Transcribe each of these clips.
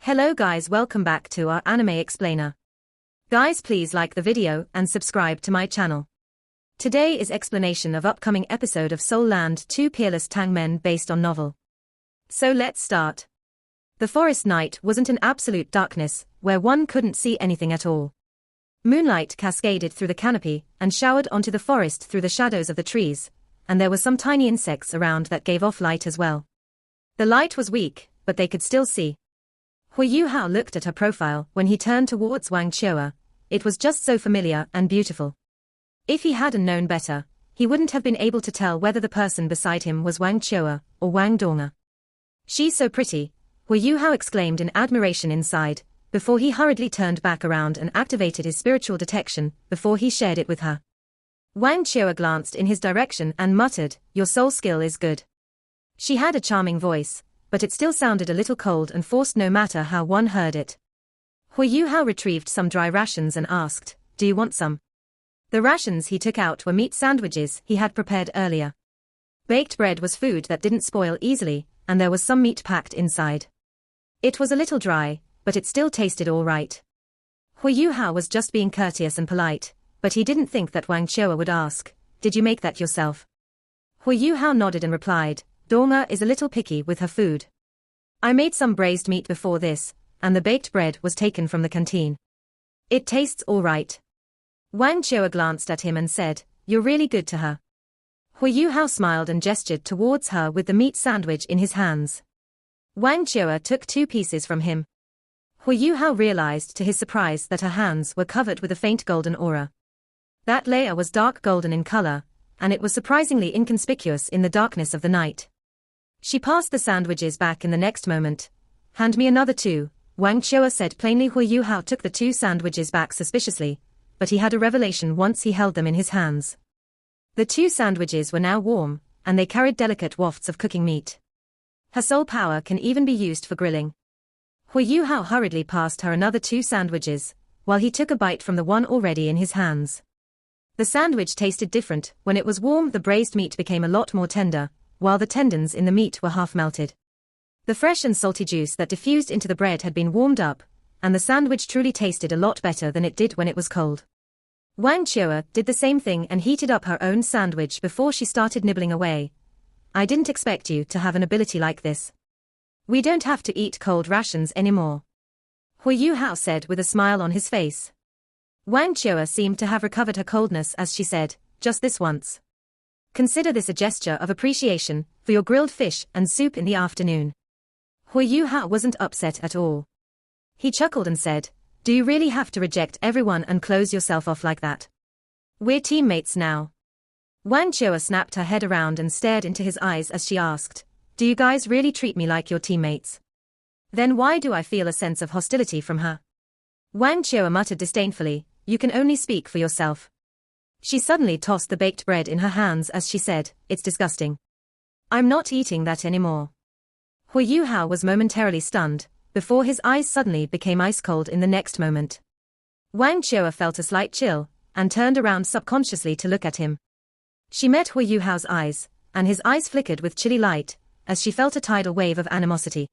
Hello guys, welcome back to our anime explainer. Guys, please like the video and subscribe to my channel. Today is explanation of upcoming episode of Soul Land 2 Peerless Tang Men based on novel. So let's start. The forest night wasn't an absolute darkness, where one couldn't see anything at all. Moonlight cascaded through the canopy and showered onto the forest through the shadows of the trees, and there were some tiny insects around that gave off light as well. The light was weak, but they could still see. Hui Yuhao looked at her profile when he turned towards Wang Qiu'er. It was just so familiar and beautiful. If he hadn't known better, he wouldn't have been able to tell whether the person beside him was Wang Qiu'er or Wang Dong'er. "She's so pretty," Hui Yuhao exclaimed in admiration inside, before he hurriedly turned back around and activated his spiritual detection before he shared it with her. Wang Qiu'er glanced in his direction and muttered, "Your soul skill is good." She had a charming voice, but it still sounded a little cold and forced no matter how one heard it. Hui Yuhao retrieved some dry rations and asked, "Do you want some?" The rations he took out were meat sandwiches he had prepared earlier. Baked bread was food that didn't spoil easily, and there was some meat packed inside. It was a little dry, but it still tasted all right. Hui Yuhao was just being courteous and polite, but he didn't think that Wang Qiu'er would ask, "Did you make that yourself?" Hui Yuhao nodded and replied, "Dong'er is a little picky with her food. I made some braised meat before this, and the baked bread was taken from the canteen. It tastes all right." Wang Qiu'er glanced at him and said, "You're really good to her." Hui Yuhao smiled and gestured towards her with the meat sandwich in his hands. Wang Qiu'er took 2 pieces from him. Hui Yuhao realized to his surprise that her hands were covered with a faint golden aura. That layer was dark golden in color, and it was surprisingly inconspicuous in the darkness of the night. She passed the sandwiches back in the next moment. "Hand me another 2, Wang Qiu'er said plainly. Hui Yuhao took the 2 sandwiches back suspiciously, but he had a revelation once he held them in his hands. The 2 sandwiches were now warm, and they carried delicate wafts of cooking meat. Her soul power can even be used for grilling. Hui Yuhao hurriedly passed her another 2 sandwiches, while he took a bite from the one already in his hands. The sandwich tasted different. When it was warm, the braised meat became a lot more tender, while the tendons in the meat were half melted. The fresh and salty juice that diffused into the bread had been warmed up, and the sandwich truly tasted a lot better than it did when it was cold. Wang Qiu'er did the same thing and heated up her own sandwich before she started nibbling away. "I didn't expect you to have an ability like this. We don't have to eat cold rations anymore," Hui Yuhao said with a smile on his face. Wang Qiu'er seemed to have recovered her coldness as she said, "Just this once. Consider this a gesture of appreciation for your grilled fish and soup in the afternoon." Hui Yuhao wasn't upset at all. He chuckled and said, "Do you really have to reject everyone and close yourself off like that? We're teammates now." Wang Qiu'er snapped her head around and stared into his eyes as she asked, "Do you guys really treat me like your teammates? Then why do I feel a sense of hostility from her?" Wang Qiu'er muttered disdainfully, "You can only speak for yourself." She suddenly tossed the baked bread in her hands as she said, "It's disgusting. I'm not eating that anymore." Hui Yuhao was momentarily stunned, before his eyes suddenly became ice cold in the next moment. Wang Qiu'er felt a slight chill, and turned around subconsciously to look at him. She met Hui Yuhao's eyes, and his eyes flickered with chilly light, as she felt a tidal wave of animosity.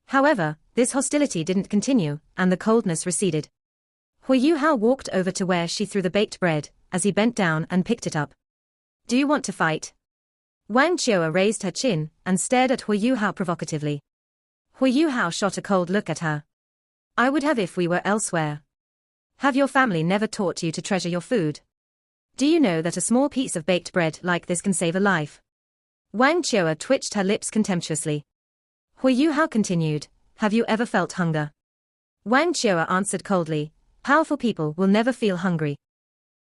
However, this hostility didn't continue, and the coldness receded. Hui Yuhao walked over to where she threw the baked bread, as he bent down and picked it up. "Do you want to fight?" Wang Qiu'er raised her chin and stared at Hui Yuhao provocatively. Hui Yuhao shot a cold look at her. "I would have if we were elsewhere. Have your family never taught you to treasure your food? Do you know that a small piece of baked bread like this can save a life?" Wang Qiu'er twitched her lips contemptuously. Hui Yuhao continued, "Have you ever felt hunger?" Wang Qiu'er answered coldly, "Powerful people will never feel hungry."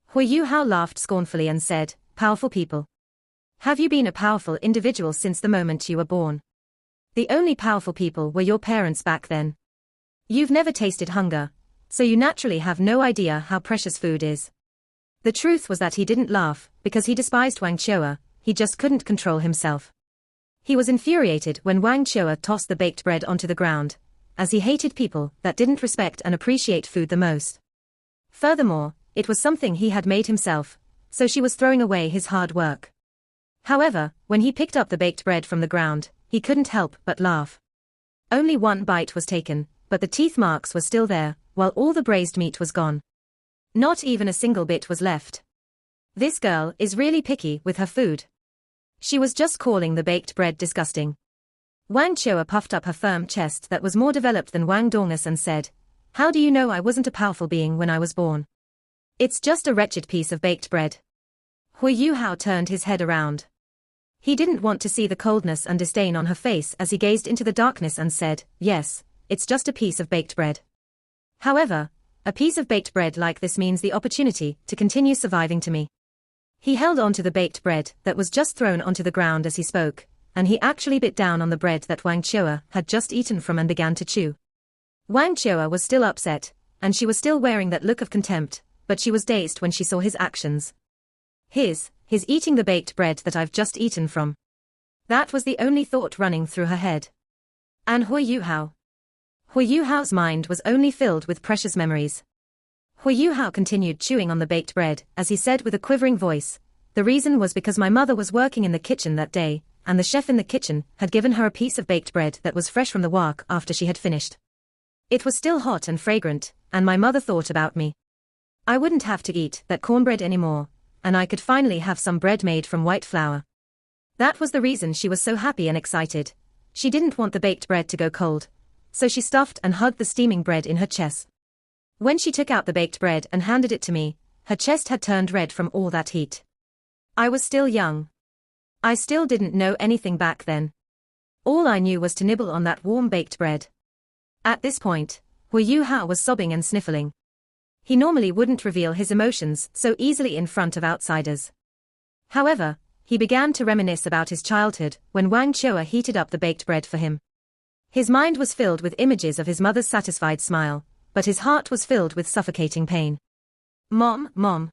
Hui Yuhao laughed scornfully and said, "Powerful people? Have you been a powerful individual since the moment you were born? The only powerful people were your parents back then. You've never tasted hunger, so you naturally have no idea how precious food is." The truth was that he didn't laugh because he despised Wang Qiu'er, he just couldn't control himself. He was infuriated when Wang Qiu'er tossed the baked bread onto the ground, as he hated people that didn't respect and appreciate food the most. Furthermore, it was something he had made himself, so she was throwing away his hard work. However, when he picked up the baked bread from the ground, he couldn't help but laugh. Only one bite was taken, but the teeth marks were still there, while all the braised meat was gone. Not even a single bit was left. This girl is really picky with her food. She was just calling the baked bread disgusting. Wang Chua puffed up her firm chest that was more developed than Wang Dong's and said, "How do you know I wasn't a powerful being when I was born? It's just a wretched piece of baked bread." Hui Yuhao turned his head around. He didn't want to see the coldness and disdain on her face as he gazed into the darkness and said, "Yes, it's just a piece of baked bread. However, a piece of baked bread like this means the opportunity to continue surviving to me." He held on to the baked bread that was just thrown onto the ground as he spoke, and he actually bit down on the bread that Wang Chua had just eaten from and began to chew. Wang Chua was still upset, and she was still wearing that look of contempt, but she was dazed when she saw his actions. His eating the baked bread that I've just eaten from. That was the only thought running through her head. And Hui Yuhao. Hui Yuhao's mind was only filled with precious memories. Hui Yuhao continued chewing on the baked bread as he said with a quivering voice, "The reason was because my mother was working in the kitchen that day, and the chef in the kitchen had given her a piece of baked bread that was fresh from the wok after she had finished. It was still hot and fragrant, and my mother thought about me. I wouldn't have to eat that cornbread anymore, and I could finally have some bread made from white flour. That was the reason she was so happy and excited. She didn't want the baked bread to go cold, so she stuffed and hugged the steaming bread in her chest. When she took out the baked bread and handed it to me, her chest had turned red from all that heat. I was still young. I still didn't know anything back then. All I knew was to nibble on that warm baked bread." At this point, Hui Yuhao was sobbing and sniffling. He normally wouldn't reveal his emotions so easily in front of outsiders. However, he began to reminisce about his childhood when Wang Chua heated up the baked bread for him. His mind was filled with images of his mother's satisfied smile, but his heart was filled with suffocating pain. Mom.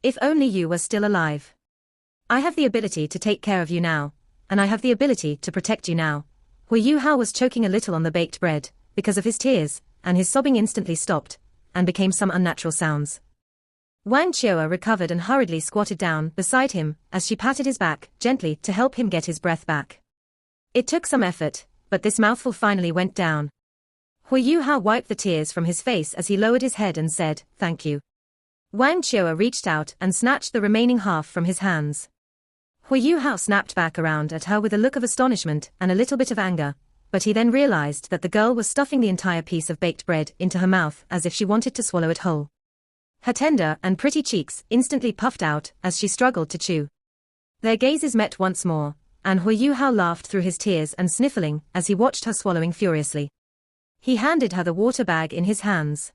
If only you were still alive. I have the ability to take care of you now, and I have the ability to protect you now." Hui Yuhao was choking a little on the baked bread because of his tears, and his sobbing instantly stopped and became some unnatural sounds. Wang Chua recovered and hurriedly squatted down beside him as she patted his back gently to help him get his breath back. It took some effort, but this mouthful finally went down. Hui Yuhao wiped the tears from his face as he lowered his head and said, "Thank you." Wang Chua reached out and snatched the remaining half from his hands. Hui Yuhao snapped back around at her with a look of astonishment and a little bit of anger, but he then realized that the girl was stuffing the entire piece of baked bread into her mouth as if she wanted to swallow it whole. Her tender and pretty cheeks instantly puffed out as she struggled to chew. Their gazes met once more, and Hui Yuhao laughed through his tears and sniffling as he watched her swallowing furiously. He handed her the water bag in his hands.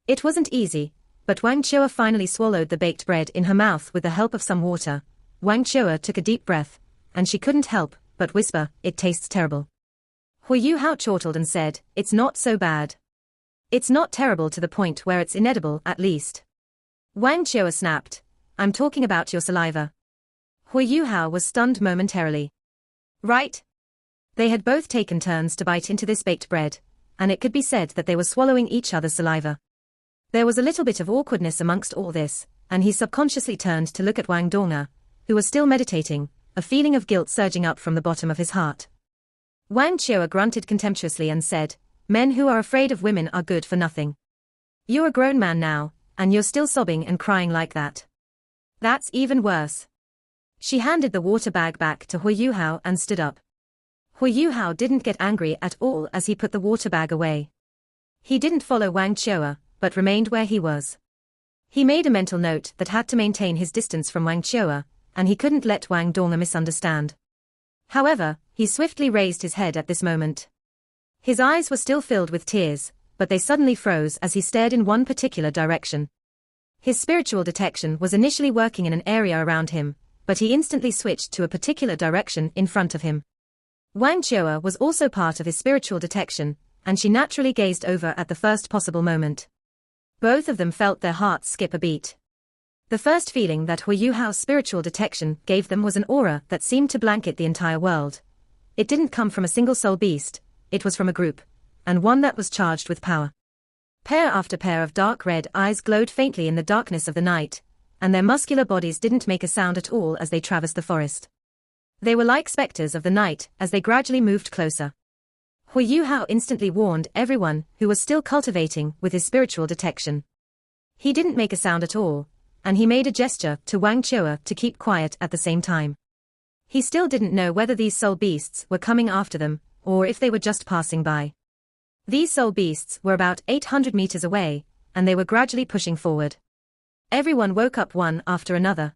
It wasn't easy, but Wang Chua finally swallowed the baked bread in her mouth with the help of some water. Wang Chua took a deep breath, and she couldn't help but whisper, "It tastes terrible." Hui Yuhao chortled and said, "It's not so bad. It's not terrible to the point where it's inedible at least." Wang Chua snapped, "I'm talking about your saliva." Hui Yuhao was stunned momentarily. Right? They had both taken turns to bite into this baked bread, and it could be said that they were swallowing each other's saliva. There was a little bit of awkwardness amongst all this, and he subconsciously turned to look at Wang Dong'er, who was still meditating, a feeling of guilt surging up from the bottom of his heart. Wang Chua grunted contemptuously and said, "Men who are afraid of women are good for nothing. You're a grown man now, and you're still sobbing and crying like that. That's even worse." She handed the water bag back to Hui Yuhao and stood up. Hui Yuhao didn't get angry at all as he put the water bag away. He didn't follow Wang Chua, but remained where he was. He made a mental note that had to maintain his distance from Wang Chua, and he couldn't let Wang Dong'er misunderstand. However, he swiftly raised his head at this moment. His eyes were still filled with tears, but they suddenly froze as he stared in one particular direction. His spiritual detection was initially working in an area around him, but he instantly switched to a particular direction in front of him. Wang Chua was also part of his spiritual detection, and she naturally gazed over at the first possible moment. Both of them felt their hearts skip a beat. The first feeling that Hui Yuhao's spiritual detection gave them was an aura that seemed to blanket the entire world. It didn't come from a single soul beast, it was from a group, and one that was charged with power. Pair after pair of dark red eyes glowed faintly in the darkness of the night, and their muscular bodies didn't make a sound at all as they traversed the forest. They were like specters of the night as they gradually moved closer. Hui Yuhao instantly warned everyone who was still cultivating with his spiritual detection. He didn't make a sound at all, and he made a gesture to Wang Chua to keep quiet at the same time. He still didn't know whether these soul beasts were coming after them, or if they were just passing by. These soul beasts were about 800 meters away, and they were gradually pushing forward. Everyone woke up one after another.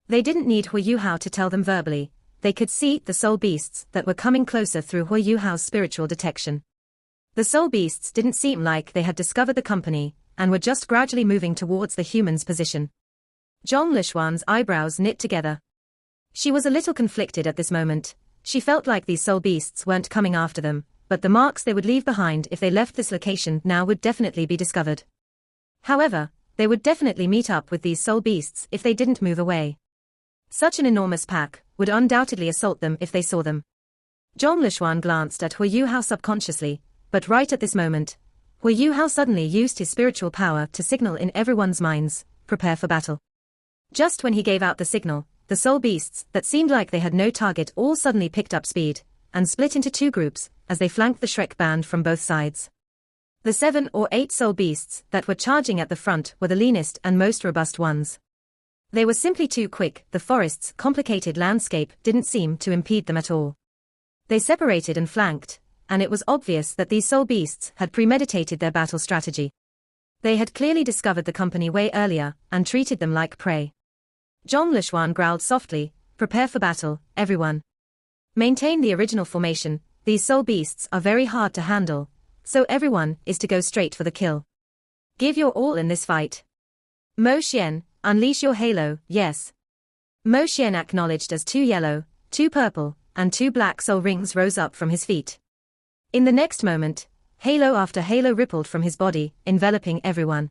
They didn't need Hui Yuhao to tell them verbally, they could see the soul beasts that were coming closer through Hui Yuhao's spiritual detection. The soul beasts didn't seem like they had discovered the company, and were just gradually moving towards the human's position. Zhong Lishuan's eyebrows knit together. She was a little conflicted at this moment. She felt like these soul beasts weren't coming after them, but the marks they would leave behind if they left this location now would definitely be discovered. However, they would definitely meet up with these soul beasts if they didn't move away. Such an enormous pack would undoubtedly assault them if they saw them. Zhong Lishuan glanced at Hui Yuhao subconsciously, but right at this moment, Hui Yuhao suddenly used his spiritual power to signal in everyone's minds, prepare for battle. Just when he gave out the signal, the soul beasts that seemed like they had no target all suddenly picked up speed, and split into two groups, as they flanked the Shrek band from both sides. The 7 or 8 soul beasts that were charging at the front were the leanest and most robust ones. They were simply too quick, the forest's complicated landscape didn't seem to impede them at all. They separated and flanked, and it was obvious that these soul beasts had premeditated their battle strategy. They had clearly discovered the company way earlier, and treated them like prey. Zhong Lishuan growled softly, prepare for battle, everyone. Maintain the original formation, these soul beasts are very hard to handle, so everyone is to go straight for the kill. Give your all in this fight. Mo Xian, unleash your halo, yes. Mo Xian acknowledged as 2 yellow, 2 purple, and 2 black soul rings rose up from his feet. In the next moment, halo after halo rippled from his body, enveloping everyone.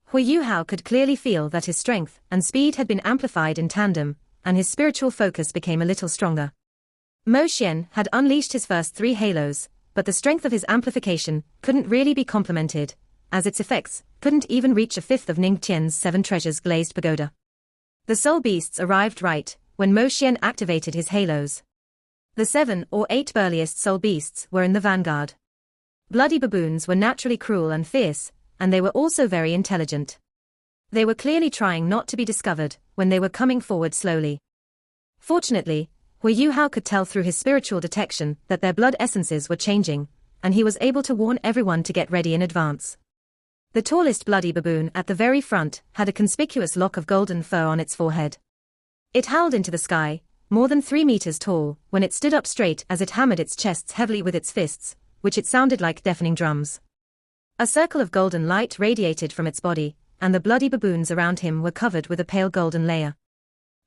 Hui Yuhao could clearly feel that his strength and speed had been amplified in tandem, and his spiritual focus became a little stronger. Mo Xian had unleashed his first 3 halos, but the strength of his amplification couldn't really be complemented, as its effects couldn't even reach a fifth of Ning Tian's 7 treasures glazed pagoda. The soul beasts arrived right when Mo Xian activated his halos. The 7 or 8 burliest soul beasts were in the vanguard. Bloody baboons were naturally cruel and fierce, and they were also very intelligent. They were clearly trying not to be discovered when they were coming forward slowly. Fortunately, Hui Yuhao could tell through his spiritual detection that their blood essences were changing, and he was able to warn everyone to get ready in advance. The tallest bloody baboon at the very front had a conspicuous lock of golden fur on its forehead. It howled into the sky, more than 3 meters tall, when it stood up straight as it hammered its chest heavily with its fists, which it sounded like deafening drums. A circle of golden light radiated from its body, and the bloody baboons around him were covered with a pale golden layer.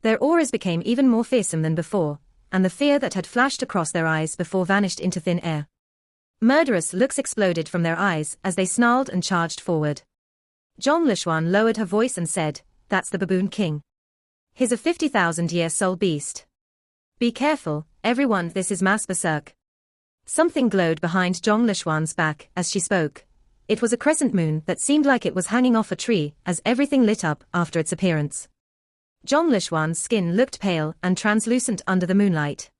Their auras became even more fearsome than before, and the fear that had flashed across their eyes before vanished into thin air. Murderous looks exploded from their eyes as they snarled and charged forward. Zhong Lishuan lowered her voice and said, "That's the Baboon King. He's a 50,000-year soul beast. Be careful, everyone, this is mass berserk." Something glowed behind Zhong Lishuan's back as she spoke. It was a crescent moon that seemed like it was hanging off a tree as everything lit up after its appearance. Zhong Lishuan's skin looked pale and translucent under the moonlight.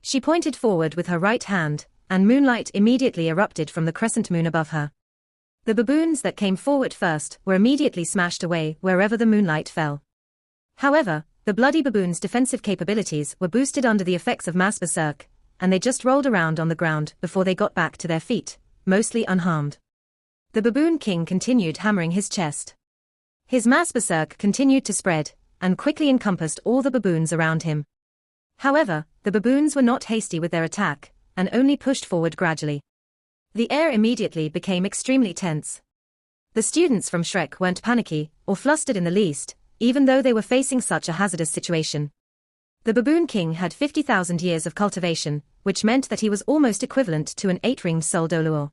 She pointed forward with her right hand, and moonlight immediately erupted from the crescent moon above her. The baboons that came forward first were immediately smashed away wherever the moonlight fell. However, the bloody baboons' defensive capabilities were boosted under the effects of mass berserk, and they just rolled around on the ground before they got back to their feet, mostly unharmed. The Baboon King continued hammering his chest. His mass berserk continued to spread, and quickly encompassed all the baboons around him. However, the baboons were not hasty with their attack, and only pushed forward gradually. The air immediately became extremely tense. The students from Shrek weren't panicky or flustered in the least, even though they were facing such a hazardous situation. The Baboon King had 50,000 years of cultivation, which meant that he was almost equivalent to an 8-ringed Soul Doluo.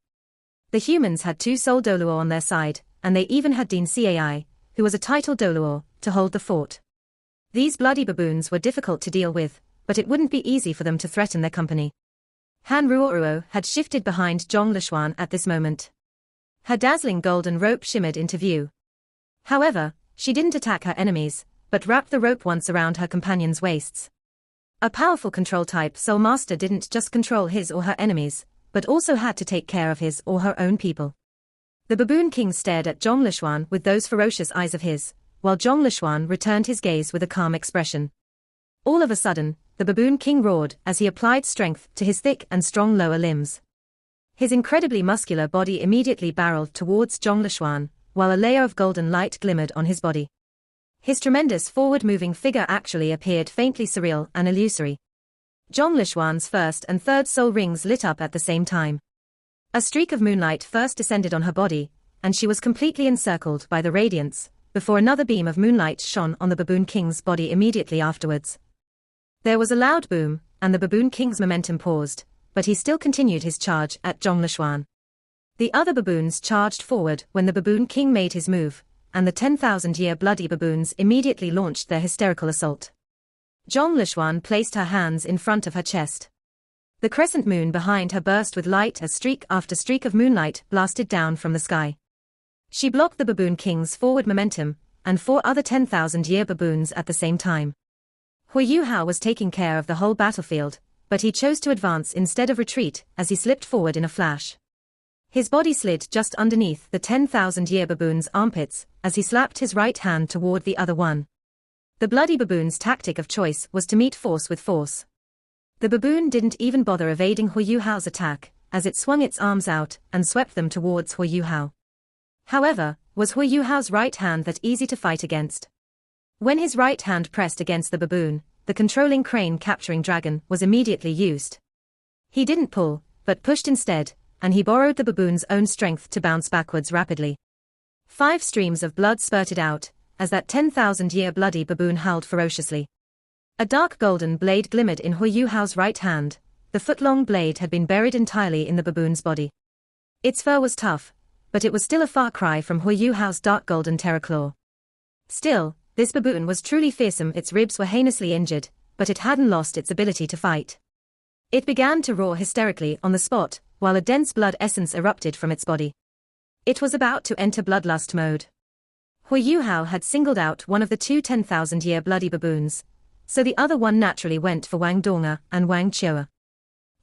The humans had 2 Soul Doluo on their side, and they even had Dean Cai, who was a title Doluo, to hold the fort. These bloody baboons were difficult to deal with, but it wouldn't be easy for them to threaten their company. Han Ruoruo had shifted behind Zhong Lishuan at this moment. Her dazzling golden rope shimmered into view. However, she didn't attack her enemies, but wrapped the rope once around her companions' waists. A powerful control-type Soul Master didn't just control his or her enemies, but also had to take care of his or her own people. The baboon king stared at Zhong Lishuan with those ferocious eyes of his, while Zhong Lishuan returned his gaze with a calm expression. All of a sudden, the baboon king roared as he applied strength to his thick and strong lower limbs. His incredibly muscular body immediately barreled towards Zhong Lishuan, while a layer of golden light glimmered on his body. His tremendous forward-moving figure actually appeared faintly surreal and illusory. Zhong Lishuan's first and third soul rings lit up at the same time. A streak of moonlight first descended on her body, and she was completely encircled by the radiance, before another beam of moonlight shone on the baboon king's body immediately afterwards. There was a loud boom, and the baboon king's momentum paused, but he still continued his charge at Zhong Lishuan. The other baboons charged forward when the baboon king made his move, and the 10,000-year bloody baboons immediately launched their hysterical assault. Zhong Lishuan placed her hands in front of her chest. The crescent moon behind her burst with light as streak after streak of moonlight blasted down from the sky. She blocked the baboon king's forward momentum, and 4 other 10,000-year baboons at the same time. Hui Yuhao was taking care of the whole battlefield, but he chose to advance instead of retreat as he slipped forward in a flash. His body slid just underneath the 10,000-year baboon's armpits as he slapped his right hand toward the other one. The bloody baboon's tactic of choice was to meet force with force. The baboon didn't even bother evading Hui Yuhao's attack, as it swung its arms out and swept them towards Hui Yuhao. However, was Hui Yuhao's right hand that easy to fight against? When his right hand pressed against the baboon, the controlling crane capturing dragon was immediately used. He didn't pull, but pushed instead, and he borrowed the baboon's own strength to bounce backwards rapidly. 5 streams of blood spurted out, as that 10,000-year bloody baboon howled ferociously. A dark golden blade glimmered in Hui Yuhao's right hand. The foot-long blade had been buried entirely in the baboon's body. Its fur was tough, but it was still a far cry from Hui Yuhao's dark golden terror claw. Still, this baboon was truly fearsome. Its ribs were heinously injured, but it hadn't lost its ability to fight. It began to roar hysterically on the spot, while a dense blood essence erupted from its body. It was about to enter bloodlust mode. Hui Yuhao had singled out one of the 2 10,000-year bloody baboons, so the other one naturally went for Wang Donga and Wang Chioa.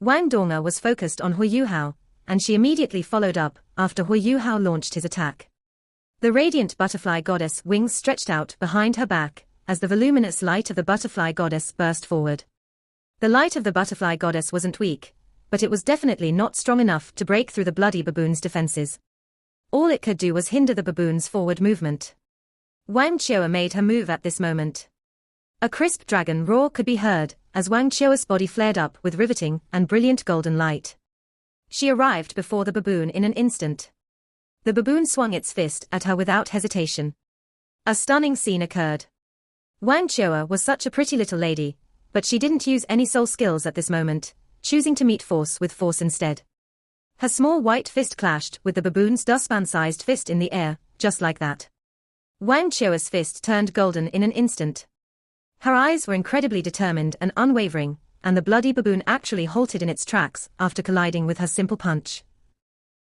Wang Donga was focused on Hui Yuhao, and she immediately followed up after Hui Yuhao launched his attack. The radiant butterfly goddess wings stretched out behind her back, as the voluminous light of the butterfly goddess burst forward. The light of the butterfly goddess wasn't weak, but it was definitely not strong enough to break through the bloody baboon's defenses. All it could do was hinder the baboon's forward movement. Wang Chioa made her move at this moment. A crisp dragon roar could be heard, as Wang Chioa's body flared up with riveting and brilliant golden light. She arrived before the baboon in an instant. The baboon swung its fist at her without hesitation. A stunning scene occurred. Wang Chioa was such a pretty little lady, but she didn't use any soul skills at this moment, choosing to meet force with force instead. Her small white fist clashed with the baboon's dustpan-sized fist in the air, just like that. Wang Chioa's fist turned golden in an instant. Her eyes were incredibly determined and unwavering, and the bloody baboon actually halted in its tracks after colliding with her simple punch.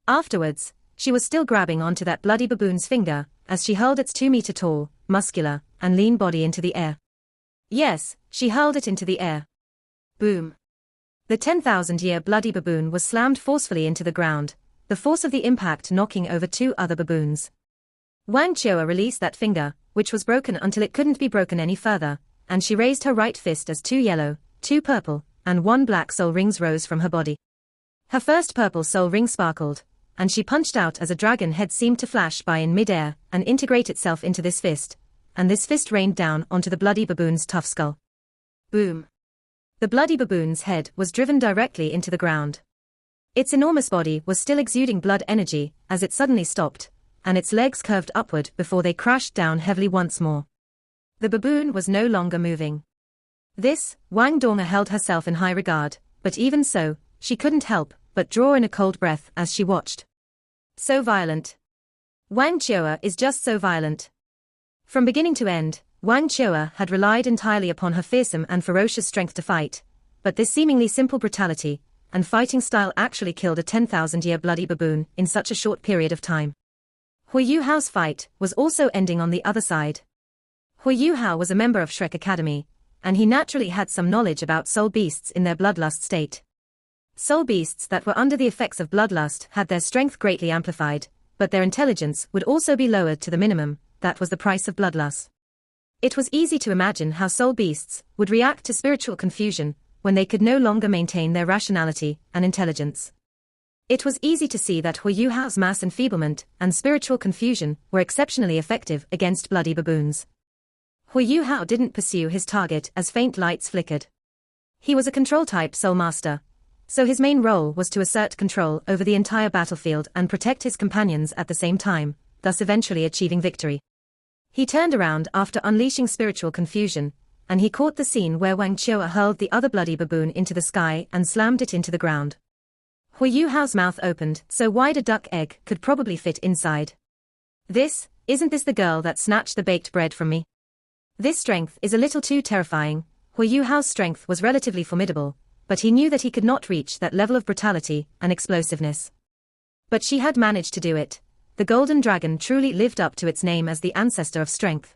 Afterwards, she was still grabbing onto that bloody baboon's finger, as she hurled its 2-meter-tall, muscular, and lean body into the air. Yes, she hurled it into the air. Boom. The 10,000-year bloody baboon was slammed forcefully into the ground, the force of the impact knocking over 2 other baboons. Wang Chioa released that finger, which was broken until it couldn't be broken any further, and she raised her right fist as 2 yellow, 2 purple, and 1 black soul rings rose from her body. Her first purple soul ring sparkled, and she punched out as a dragon head seemed to flash by in mid-air and integrate itself into this fist, and this fist rained down onto the bloody baboon's tough skull. Boom. The bloody baboon's head was driven directly into the ground. Its enormous body was still exuding blood energy as it suddenly stopped, and its legs curved upward before they crashed down heavily once more. The baboon was no longer moving. This, Wang Donga held herself in high regard, but even so, she couldn't help but draw in a cold breath as she watched. So violent. Wang Chioa is just so violent. From beginning to end, Wang Chioa had relied entirely upon her fearsome and ferocious strength to fight, but this seemingly simple brutality and fighting style actually killed a 10,000-year bloody baboon in such a short period of time. Hui Yuhao's fight was also ending on the other side. Hui Yuhao was a member of Shrek Academy, and he naturally had some knowledge about soul beasts in their bloodlust state. Soul beasts that were under the effects of bloodlust had their strength greatly amplified, but their intelligence would also be lowered to the minimum. That was the price of bloodlust. It was easy to imagine how soul beasts would react to spiritual confusion when they could no longer maintain their rationality and intelligence. It was easy to see that Hu Hao's mass enfeeblement and spiritual confusion were exceptionally effective against bloody baboons. Hu Hao didn't pursue his target as faint lights flickered. He was a control-type soul master, so his main role was to assert control over the entire battlefield and protect his companions at the same time, thus eventually achieving victory. He turned around after unleashing spiritual confusion, and he caught the scene where Wang Qiu'er hurled the other bloody baboon into the sky and slammed it into the ground. Hu Hao's mouth opened so wide a duck egg could probably fit inside. Isn't this the girl that snatched the baked bread from me? This strength is a little too terrifying. Hu Hao's strength was relatively formidable, but he knew that he could not reach that level of brutality and explosiveness. But she had managed to do it. The golden dragon truly lived up to its name as the ancestor of strength.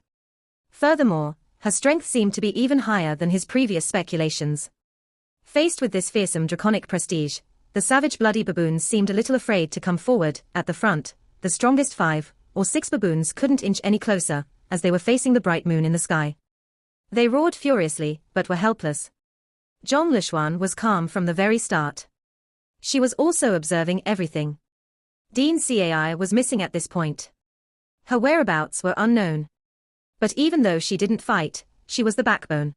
Furthermore, her strength seemed to be even higher than his previous speculations. Faced with this fearsome draconic prestige, the savage bloody baboons seemed a little afraid to come forward. At the front, the strongest 5 or 6 baboons couldn't inch any closer, as they were facing the bright moon in the sky. They roared furiously, but were helpless. Zhong Lishuan was calm from the very start. She was also observing everything. Dean Cai was missing at this point. Her whereabouts were unknown. But even though she didn't fight, she was the backbone.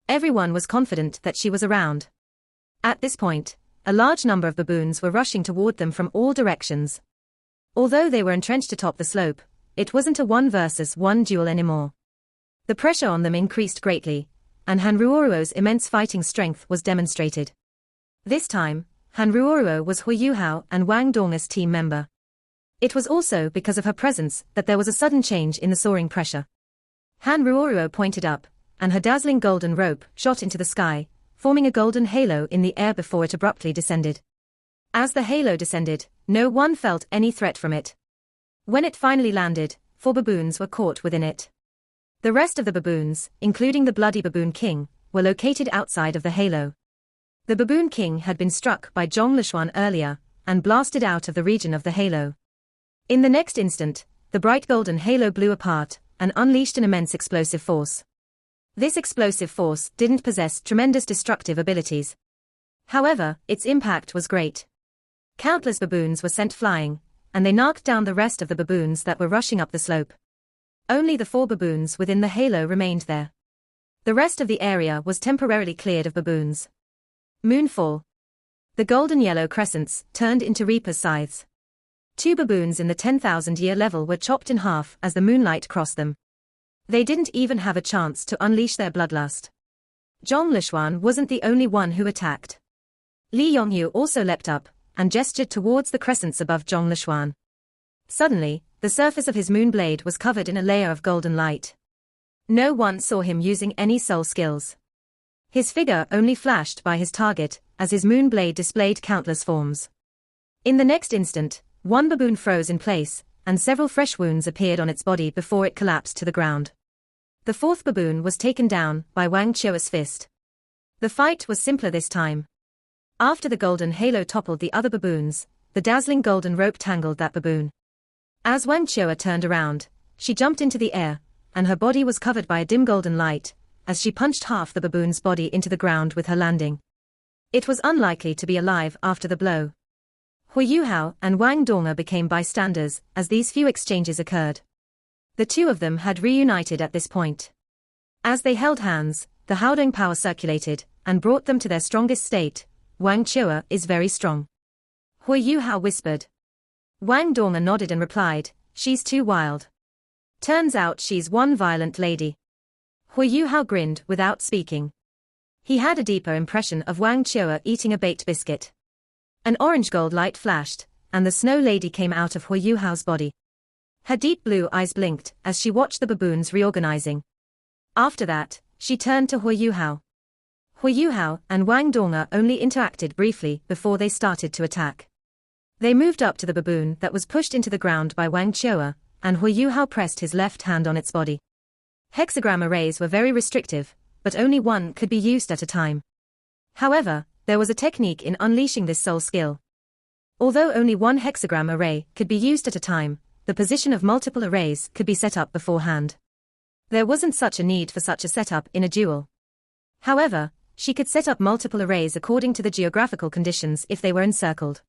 Everyone was confident that she was around. At this point, a large number of baboons were rushing toward them from all directions. Although they were entrenched atop the slope, it wasn't a 1 versus 1 duel anymore. The pressure on them increased greatly, and Han Ruoruo's immense fighting strength was demonstrated. This time, Han Ruoruo was Hu Hao and Wang Dong's team member. It was also because of her presence that there was a sudden change in the soaring pressure. Han Ruoruo pointed up, and her dazzling golden rope shot into the sky, forming a golden halo in the air before it abruptly descended. As the halo descended, no one felt any threat from it. When it finally landed, 4 baboons were caught within it. The rest of the baboons, including the bloody baboon king, were located outside of the halo. The baboon king had been struck by Zhong Lishuan earlier, and blasted out of the region of the halo. In the next instant, the bright golden halo blew apart, and unleashed an immense explosive force. This explosive force didn't possess tremendous destructive abilities. However, its impact was great. Countless baboons were sent flying, and they knocked down the rest of the baboons that were rushing up the slope. Only the 4 baboons within the halo remained there. The rest of the area was temporarily cleared of baboons. Moonfall. The golden yellow crescents turned into reaper's scythes. 2 baboons in the 10,000-year level were chopped in half as the moonlight crossed them. They didn't even have a chance to unleash their bloodlust. Zhong Lishuan wasn't the only one who attacked. Li Yongyu also leapt up, and gestured towards the crescents above Zhong Lishuan. Suddenly, the surface of his moon blade was covered in a layer of golden light. No one saw him using any soul skills. His figure only flashed by his target, as his moon blade displayed countless forms. In the next instant, 1 baboon froze in place, and several fresh wounds appeared on its body before it collapsed to the ground. The 4th baboon was taken down by Wang Qiu'er's fist. The fight was simpler this time. After the golden halo toppled the other baboons, the dazzling golden rope tangled that baboon. As Wang Qiu'er turned around, she jumped into the air, and her body was covered by a dim golden light, as she punched half the baboon's body into the ground with her landing. It was unlikely to be alive after the blow. Hu Hao and Wang Dong became bystanders as these few exchanges occurred. The 2 of them had reunited at this point. As they held hands, the Haodong power circulated, and brought them to their strongest state. Wang Qiu'er is very strong. Hu Hao whispered. Wang Dong nodded and replied, she's too wild. Turns out she's one violent lady. Hu Hao grinned without speaking. He had a deeper impression of Wang Qiu'er eating a baked biscuit. An orange gold light flashed, and the snow lady came out of Hu Hao's body. Her deep blue eyes blinked as she watched the baboons reorganizing. After that, she turned to Hu Hao. Hu Hao and Wang Dong only interacted briefly before they started to attack. They moved up to the baboon that was pushed into the ground by Wang Qiu'er, and Hu Hao pressed his left hand on its body. Hexagram arrays were very restrictive, but only one could be used at a time. However, there was a technique in unleashing this soul skill. Although only one hexagram array could be used at a time, the position of multiple arrays could be set up beforehand. There wasn't such a need for such a setup in a duel. However, she could set up multiple arrays according to the geographical conditions if they were encircled.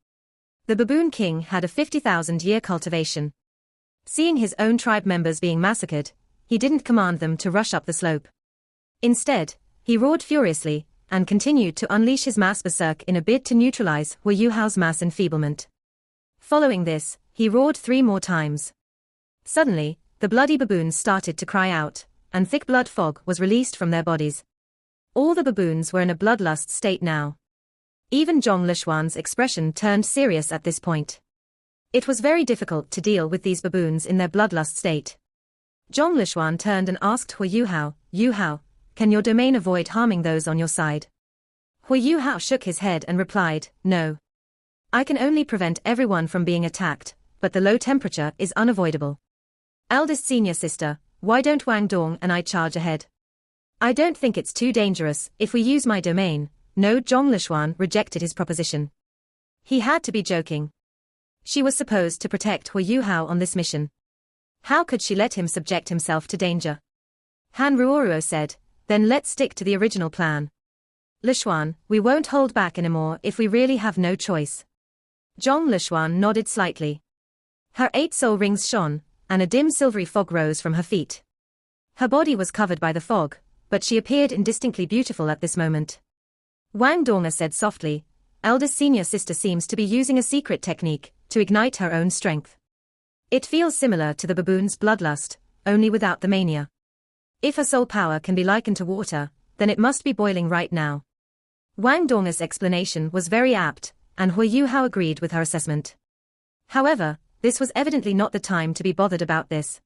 The Baboon King had a 50,000-year cultivation. Seeing his own tribe members being massacred, he didn't command them to rush up the slope. Instead, he roared furiously and continued to unleash his mass berserk in a bid to neutralize Hu Yuhao's mass enfeeblement. Following this, he roared 3 more times. Suddenly, the bloody baboons started to cry out, and thick blood fog was released from their bodies. All the baboons were in a bloodlust state now. Even Zhong Lishuan's expression turned serious at this point. It was very difficult to deal with these baboons in their bloodlust state. Zhong Lishuan turned and asked Hu Yuhao, can your domain avoid harming those on your side? Hu Yuhao shook his head and replied, no. I can only prevent everyone from being attacked, but the low temperature is unavoidable. Eldest senior sister, why don't Wang Dong and I charge ahead? I don't think it's too dangerous if we use my domain. No, Zhong Lishuan rejected his proposition. He had to be joking. She was supposed to protect Hu Yuhao on this mission. How could she let him subject himself to danger? Han Ruoruo said, then let's stick to the original plan. Lishuan, we won't hold back anymore if we really have no choice. Zhong Lishuan nodded slightly. Her 8 soul rings shone, and a dim silvery fog rose from her feet. Her body was covered by the fog, but she appeared indistinctly beautiful at this moment. Wang Donga said softly, eldest senior sister seems to be using a secret technique to ignite her own strength. It feels similar to the baboon's bloodlust, only without the mania. If her soul power can be likened to water, then it must be boiling right now. Wang Donga's explanation was very apt, and Hu Yuhao agreed with her assessment. However, this was evidently not the time to be bothered about this.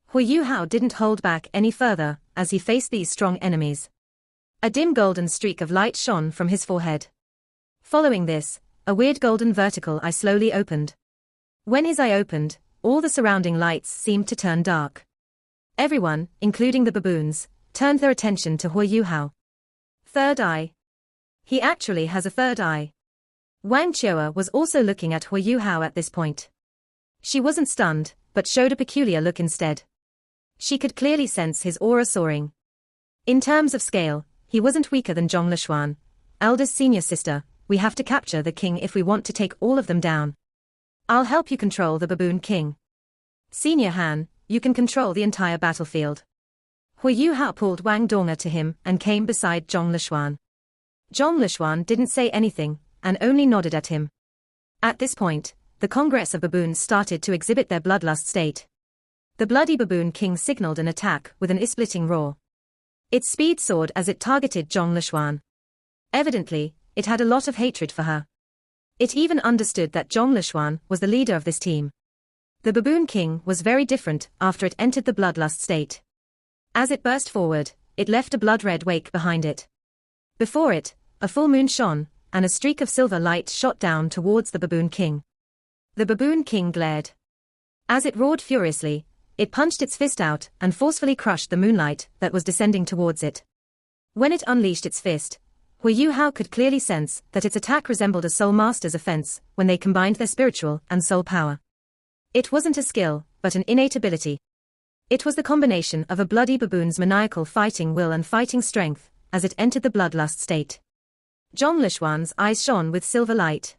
Hu Yuhao didn't hold back any further as he faced these strong enemies. A dim golden streak of light shone from his forehead. Following this, a weird golden vertical eye slowly opened. When his eye opened, all the surrounding lights seemed to turn dark. Everyone, including the baboons, turned their attention to Hu Yuhao. Third eye. He actually has a third eye. Wang Chioa was also looking at Hu Yuhao at this point. She wasn't stunned, but showed a peculiar look instead. She could clearly sense his aura soaring. In terms of scale, he wasn't weaker than Zhong Lishuan. Eldest senior sister, we have to capture the king if we want to take all of them down. I'll help you control the Baboon King. Senior Han, you can control the entire battlefield. Hu Yuhao pulled Wang Donga to him and came beside Zhong Lishuan. Zhong Lishuan didn't say anything, and only nodded at him. At this point, the Congress of Baboons started to exhibit their bloodlust state. The bloody Baboon King signaled an attack with an eye-splitting roar. Its speed soared as it targeted Zhong Lishuan. Evidently, it had a lot of hatred for her. It even understood that Zhong Lishuan was the leader of this team. The Baboon King was very different after it entered the bloodlust state. As it burst forward, it left a blood-red wake behind it. Before it, a full moon shone, and a streak of silver light shot down towards the Baboon King. The Baboon King glared. As it roared furiously, it punched its fist out and forcefully crushed the moonlight that was descending towards it. When it unleashed its fist, Hu Yuhao could clearly sense that its attack resembled a soul master's offense when they combined their spiritual and soul power. It wasn't a skill, but an innate ability. It was the combination of a bloody baboon's maniacal fighting will and fighting strength as it entered the bloodlust state. Zhong Lishuan's eyes shone with silver light.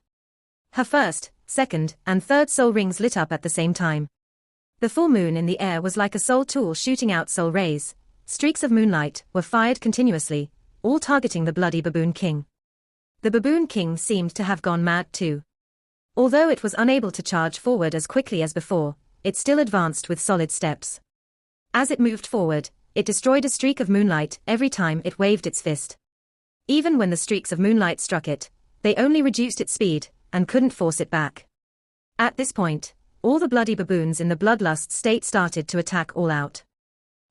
Her first, second, and third soul rings lit up at the same time. The full moon in the air was like a soul tool shooting out soul rays. Streaks of moonlight were fired continuously, all targeting the bloody Baboon King. The Baboon King seemed to have gone mad too. Although it was unable to charge forward as quickly as before, it still advanced with solid steps. As it moved forward, it destroyed a streak of moonlight every time it waved its fist. Even when the streaks of moonlight struck it, they only reduced its speed and couldn't force it back. At this point, all the bloody baboons in the bloodlust state started to attack all out.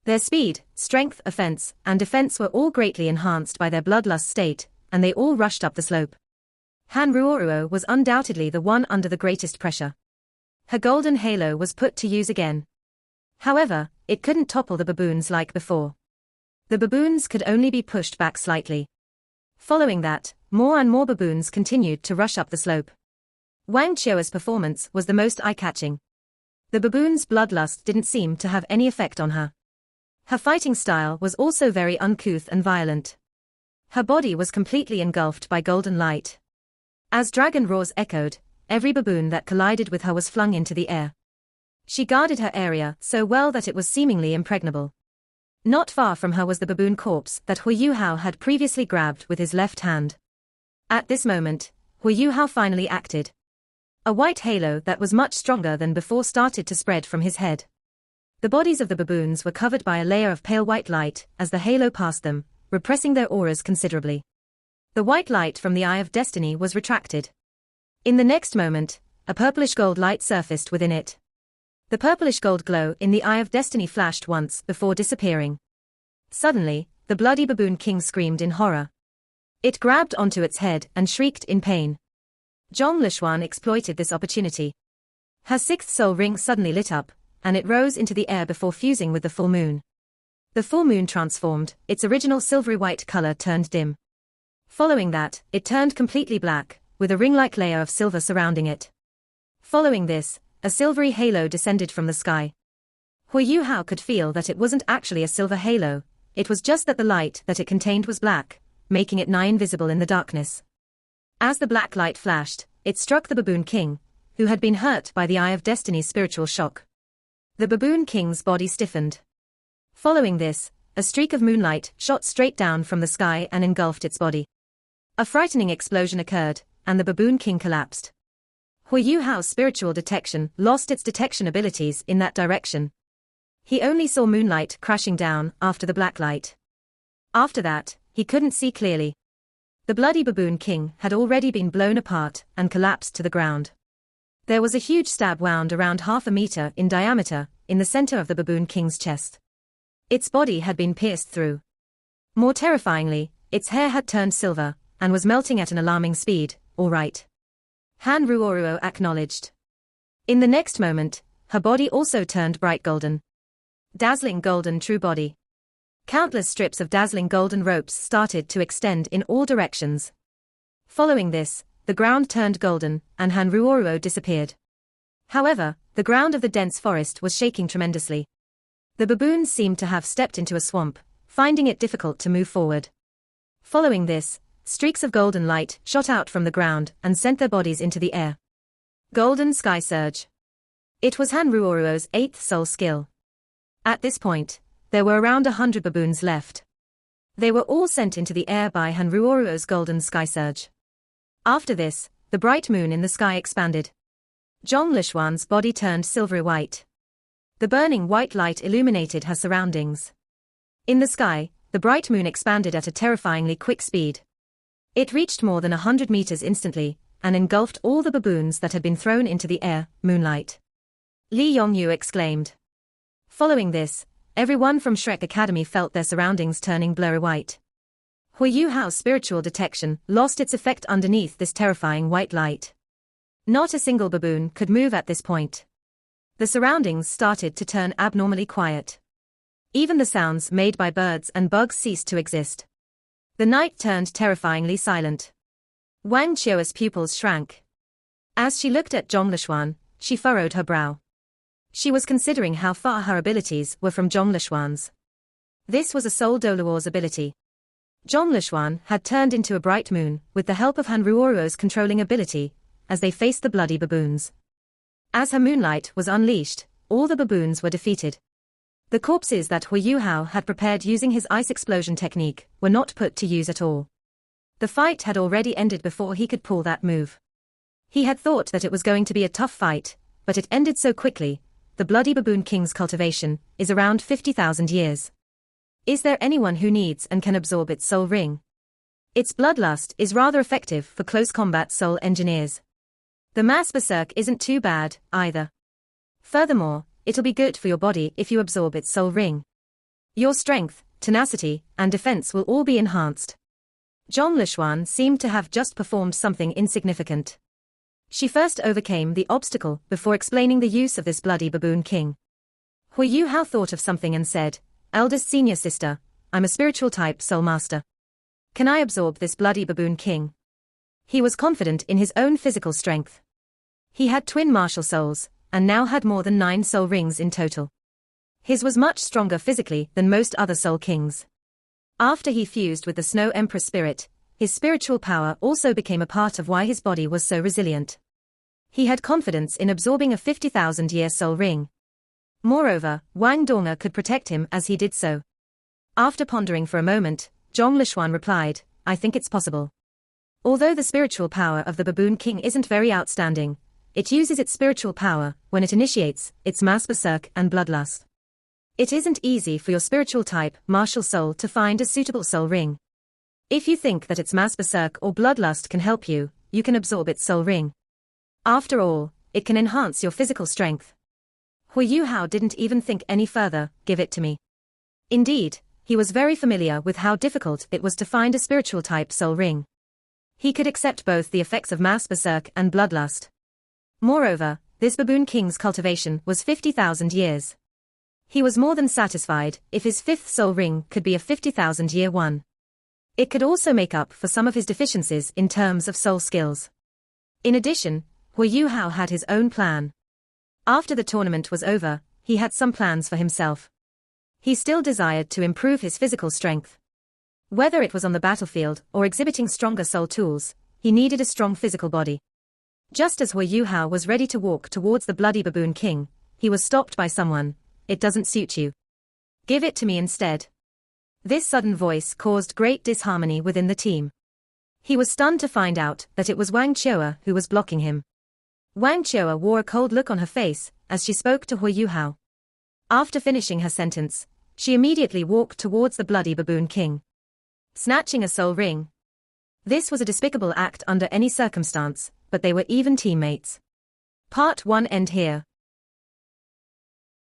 Their speed, strength, offense, and defense were all greatly enhanced by their bloodlust state, and they all rushed up the slope. Han Ruoruo was undoubtedly the one under the greatest pressure. Her golden halo was put to use again. However, it couldn't topple the baboons like before. The baboons could only be pushed back slightly. Following that, more and more baboons continued to rush up the slope. Wang Qiu's performance was the most eye-catching. The baboon's bloodlust didn't seem to have any effect on her. Her fighting style was also very uncouth and violent. Her body was completely engulfed by golden light. As dragon roars echoed, every baboon that collided with her was flung into the air. She guarded her area so well that it was seemingly impregnable. Not far from her was the baboon corpse that Hu Yuhao had previously grabbed with his left hand. At this moment, Hu Yuhao finally acted. A white halo that was much stronger than before started to spread from his head. The bodies of the baboons were covered by a layer of pale white light as the halo passed them, repressing their auras considerably. The white light from the Eye of Destiny was retracted. In the next moment, a purplish gold light surfaced within it. The purplish gold glow in the Eye of Destiny flashed once before disappearing. Suddenly, the bloody baboon king screamed in horror. It grabbed onto its head and shrieked in pain. Zhong Lishuan exploited this opportunity. Her sixth soul ring suddenly lit up, and it rose into the air before fusing with the full moon. The full moon transformed, its original silvery white color turned dim. Following that, it turned completely black, with a ring-like layer of silver surrounding it. Following this, a silvery halo descended from the sky. Hu Yuhao could feel that it wasn't actually a silver halo, it was just that the light that it contained was black, making it nigh invisible in the darkness. As the black light flashed, it struck the baboon king, who had been hurt by the Eye of Destiny's spiritual shock. The baboon king's body stiffened. Following this, a streak of moonlight shot straight down from the sky and engulfed its body. A frightening explosion occurred, and the baboon king collapsed. Hu Yuhao's spiritual detection lost its detection abilities in that direction. He only saw moonlight crashing down after the black light. After that, he couldn't see clearly. The bloody baboon king had already been blown apart and collapsed to the ground. There was a huge stab wound around 1/2 meter in diameter, in the center of the baboon king's chest. Its body had been pierced through. More terrifyingly, its hair had turned silver, and was melting at an alarming speed. All right. Han Ruoruo acknowledged. In the next moment, her body also turned bright golden. Dazzling golden true body. Countless strips of dazzling golden ropes started to extend in all directions. Following this, the ground turned golden, and Han Ruoruo disappeared. However, the ground of the dense forest was shaking tremendously. The baboons seemed to have stepped into a swamp, finding it difficult to move forward. Following this, streaks of golden light shot out from the ground and sent their bodies into the air. Golden Sky Surge. It was Han Ruoruo's 8th soul skill. At this point, there were around 100 baboons left. They were all sent into the air by Han Ruoruo's Golden Sky Surge. After this, the bright moon in the sky expanded. Zhong Lishuan's body turned silvery white. The burning white light illuminated her surroundings. In the sky, the bright moon expanded at a terrifyingly quick speed. It reached more than 100 meters instantly, and engulfed all the baboons that had been thrown into the air. Moonlight. Li Yongyu exclaimed. Following this, everyone from Shrek Academy felt their surroundings turning blurry white. Hu Yuhao's spiritual detection lost its effect underneath this terrifying white light. Not a single baboon could move at this point. The surroundings started to turn abnormally quiet. Even the sounds made by birds and bugs ceased to exist. The night turned terrifyingly silent. Wang Qiu's pupils shrank. As she looked at Zhong Lishuan, she furrowed her brow. She was considering how far her abilities were from Zhong Lishuan's. This was a Soul Doluor's ability. Zhong Lishuan had turned into a bright moon with the help of Han Ruoruo's controlling ability, as they faced the bloody baboons. As her moonlight was unleashed, all the baboons were defeated. The corpses that Hu Yuhao had prepared using his ice explosion technique were not put to use at all. The fight had already ended before he could pull that move. He had thought that it was going to be a tough fight, but it ended so quickly. The bloody baboon king's cultivation is around 50,000 years. Is there anyone who needs and can absorb its soul ring? Its bloodlust is rather effective for close combat soul engineers. The mass berserk isn't too bad, either. Furthermore, it'll be good for your body if you absorb its soul ring. Your strength, tenacity, and defense will all be enhanced. Zhong Lishuan seemed to have just performed something insignificant. She first overcame the obstacle before explaining the use of this bloody baboon king. Hu Yuhao thought of something and said, "Eldest senior sister, I'm a spiritual type soul master. Can I absorb this bloody baboon king?" He was confident in his own physical strength. He had twin martial souls, and now had more than 9 soul rings in total. His was much stronger physically than most other soul kings. After he fused with the Snow Emperor spirit, his spiritual power also became a part of why his body was so resilient. He had confidence in absorbing a 50,000-year soul ring. Moreover, Wang Donga could protect him as he did so. After pondering for a moment, Zhong Lishuan replied, I think it's possible. Although the spiritual power of the Baboon King isn't very outstanding, it uses its spiritual power when it initiates its mass berserk and bloodlust. It isn't easy for your spiritual type, martial soul, to find a suitable soul ring. If you think that its mass berserk or bloodlust can help you, you can absorb its soul ring. After all, it can enhance your physical strength. Hu Yuhao didn't even think any further, give it to me. Indeed, he was very familiar with how difficult it was to find a spiritual type soul ring. He could accept both the effects of mass berserk and bloodlust. Moreover, this Baboon King's cultivation was 50,000 years. He was more than satisfied if his 5th soul ring could be a 50,000-year one. It could also make up for some of his deficiencies in terms of soul skills. In addition, Hu Yuhao had his own plan. After the tournament was over, he had some plans for himself. He still desired to improve his physical strength. Whether it was on the battlefield or exhibiting stronger soul tools, he needed a strong physical body. Just as Hu Yuhao was ready to walk towards the bloody Baboon King, he was stopped by someone. It doesn't suit you. Give it to me instead. This sudden voice caused great disharmony within the team. He was stunned to find out that it was Wang Chua who was blocking him. Wang Chua wore a cold look on her face as she spoke to Hu Yuhao. After finishing her sentence, she immediately walked towards the bloody Baboon King. Snatching a soul ring. This was a despicable act under any circumstance, but they were even teammates. Part 1 end here.